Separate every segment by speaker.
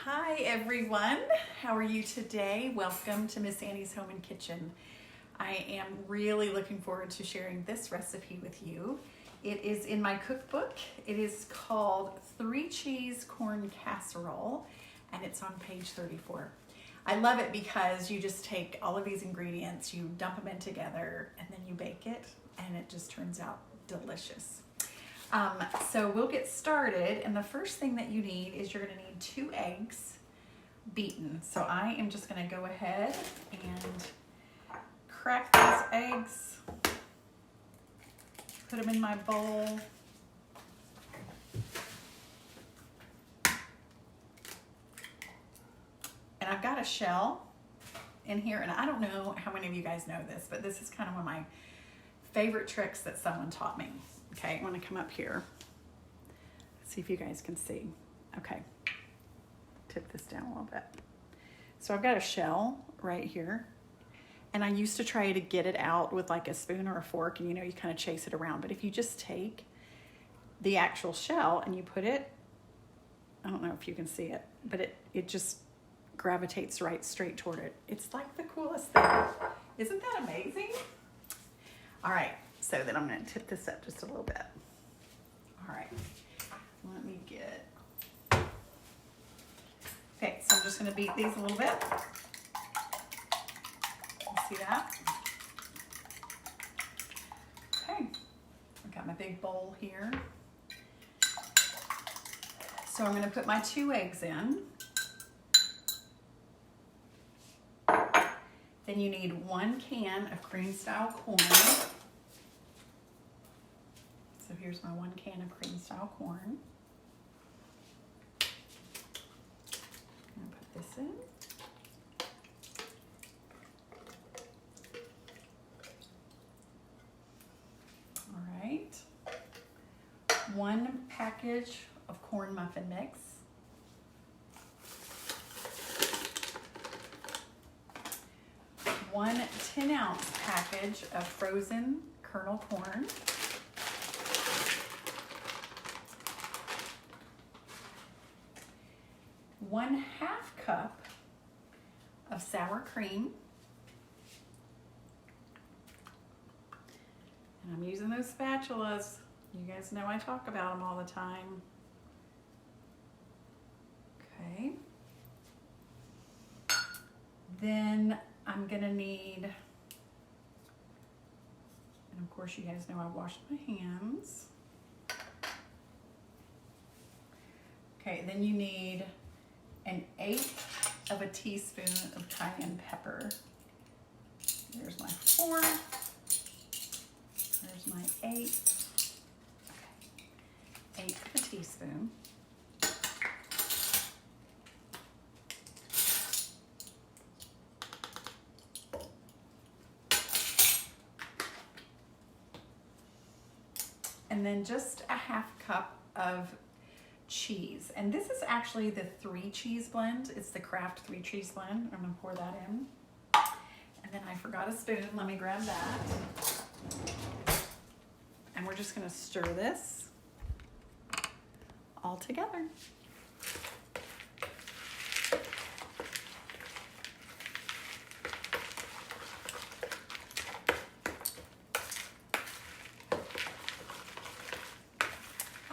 Speaker 1: Hi everyone, how are you today? Welcome to Miss Annie's Home and Kitchen. I am really looking forward to sharing this recipe with you. It is in my cookbook. It is called Cheese Corn Casserole and it's on page 34. I love it because you just take all of these ingredients, you dump them in together, and then you bake it and it just turns out delicious. So we'll get started, and the first thing that you need is you're going to need 2 eggs beaten. So I am just going to go ahead and crack these eggs, put them in my bowl. And I've got a shell in here, and I don't know how many of you guys know this, but this is kind of one of my favorite tricks that someone taught me. Okay, I want to come up here. Let's see if you guys can see. Okay, tip this down a little bit. So I've got a shell right here, and I used to try to get it out with like a spoon or a fork, and you kind of chase it around. But if you just take the actual shell and you put it, I don't know if you can see it, but it just gravitates right straight toward it. It's like the coolest thing. Isn't that amazing? All right. So then I'm going to tip this up just a little bit. All right, let me get, okay, so I'm just going to beat these a little bit. See that? Okay, I've got my big bowl here. So I'm going to put my 2 eggs in. Then you need 1 can of cream style corn. So here's my 1 can of cream style corn. I'm going to put this in. All right. 1 package of corn muffin mix. 1 10-ounce package of frozen kernel corn. 1/2 cup of sour cream. And I'm using those spatulas. You guys know I talk about them all the time. Okay. Then I'm gonna need, and of course you guys know I washed my hands. Okay, then you need 1/8 of a teaspoon of cayenne pepper. There's my 4. There's my 8. Okay, 1/8 of a teaspoon. And then just 1/2 cup of cheese, and this is actually the 3 cheese blend. It's the Kraft 3 cheese blend. I'm gonna pour that in, and then I forgot a spoon. Let me grab that, and we're just gonna stir this all together.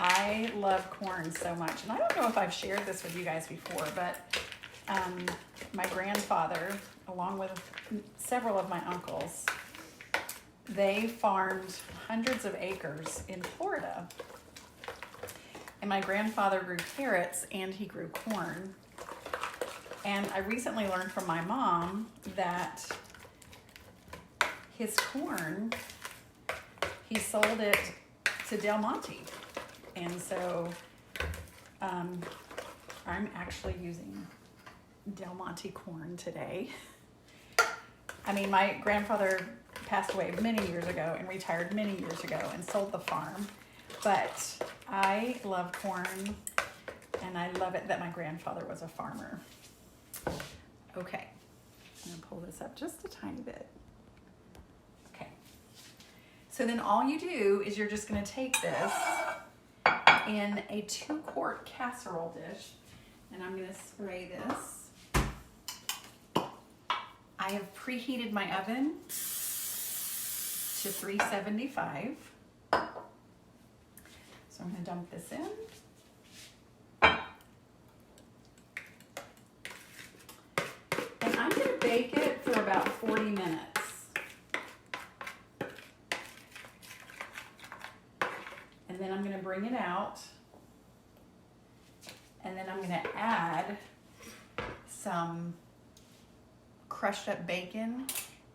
Speaker 1: I love corn so much, and I don't know if I've shared this with you guys before, but my grandfather, along with several of my uncles, they farmed hundreds of acres in Florida. And my grandfather grew carrots and he grew corn. And I recently learned from my mom that his corn, he sold it to Del Monte. And so I'm actually using Del Monte corn today. I mean, my grandfather passed away many years ago and retired many years ago and sold the farm. But I love corn, and I love it that my grandfather was a farmer. Okay, I'm gonna pull this up just a tiny bit. Okay, so then all you do is you're just gonna take this in a 2-quart casserole dish, And I'm going to spray this. I have preheated my oven to 375. So I'm going to dump this in. And I'm going to bake it for about 40 minutes. And then I'm going to bring it out. And then I'm going to add some crushed up bacon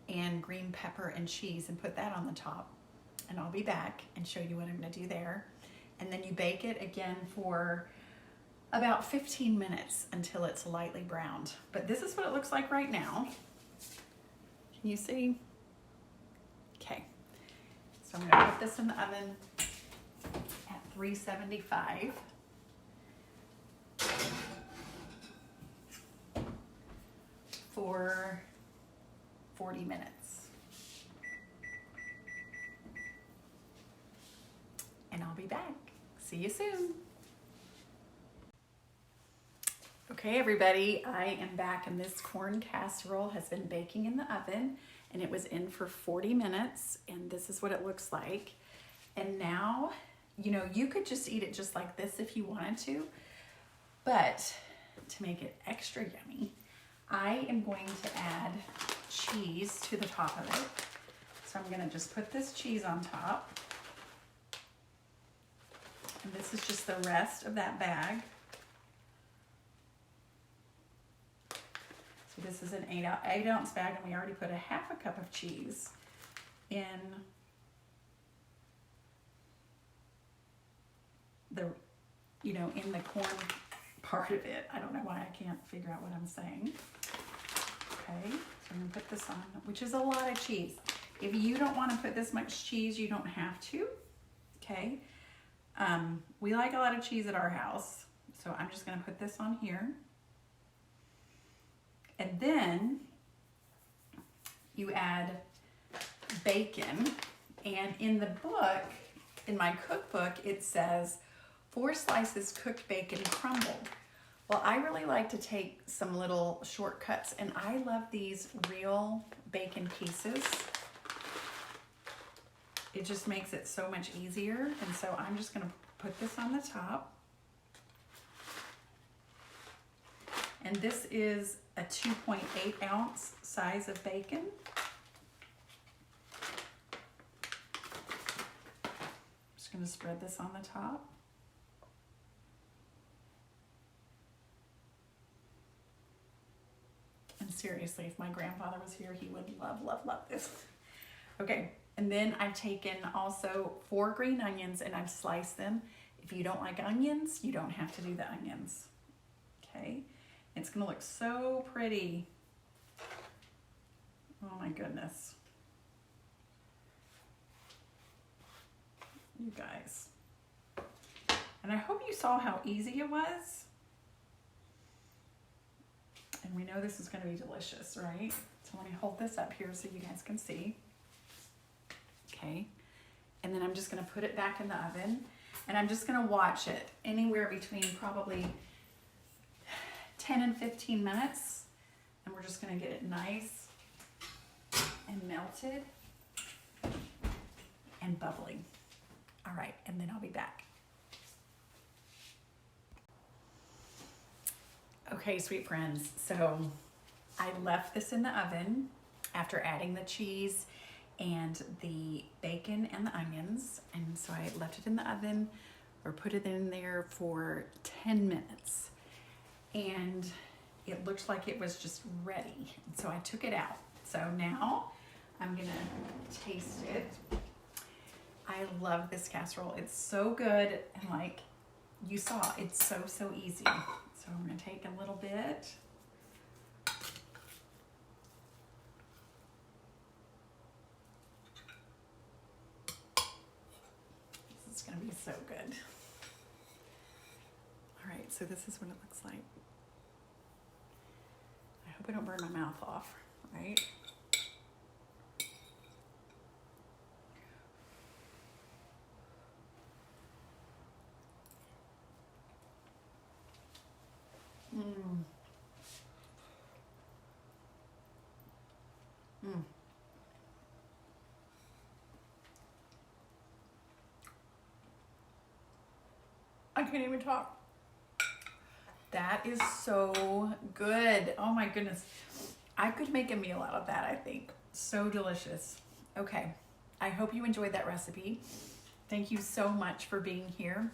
Speaker 1: and green pepper and cheese and put that on the top. And I'll be back and show you what I'm going to do there. And then you bake it again for about 15 minutes until it's lightly browned. But this is what it looks like right now. Can you see? Okay. So I'm going to put this in the oven at 375. For 40 minutes. And I'll be back. See you soon. Okay, everybody, I am back, and this corn casserole has been baking in the oven, and it was in for 40 minutes, and this is what it looks like. And now, you know, you could just eat it just like this if you wanted to, but to make it extra yummy, I am going to add cheese to the top of it. So I'm going to just put this cheese on top. And this is just the rest of that bag. So this is an 8-ounce bag, and we already put a half a cup of cheese in the, you know, in the corn part of it. I don't know why I can't figure out what I'm saying. Okay, so I'm gonna put this on, which is a lot of cheese. If you don't want to put this much cheese, you don't have to. Okay, we like a lot of cheese at our house, so I'm just gonna put this on here. And then you add bacon, and in the book, in my cookbook, it says 4 slices cooked bacon crumbled. Well, I really like to take some little shortcuts, and I love these real bacon pieces. It just makes it so much easier, and so I'm just gonna put this on the top. And this is a 2.8-ounce size of bacon. I'm just gonna spread this on the top. And seriously, if my grandfather was here, he would love, love, love this. Okay, and then I've taken also 4 green onions and I've sliced them. If you don't like onions, you don't have to do the onions. Okay, it's gonna look so pretty. Oh my goodness. You guys. And I hope you saw how easy it was. And we know this is going to be delicious, right? So let me hold this up here so you guys can see. Okay. And then I'm just going to put it back in the oven, and I'm just going to watch it anywhere between probably 10 and 15 minutes. And we're just going to get it nice and melted and bubbling. All right. And then I'll be back. Okay, sweet friends, so I left this in the oven after adding the cheese and the bacon and the onions, and so I left it in the oven or put it in there for 10 minutes, and it looked like it was just ready, so I took it out. So now I'm gonna taste it. I love this casserole. It's so good, and like you saw, it's so easy. So I'm going to take a little bit. This is going to be so good. All right, so this is what it looks like. I hope I don't burn my mouth off, right? Mm. Mm. I can't even talk. That is so good. Oh my goodness. I could make a meal out of that, I think. So delicious. Okay. I hope you enjoyed that recipe. Thank you so much for being here.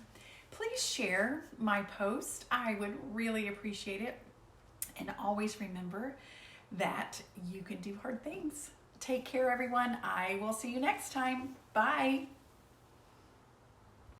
Speaker 1: Please share my post. I would really appreciate it. And always remember that you can do hard things. Take care, everyone. I will see you next time. Bye.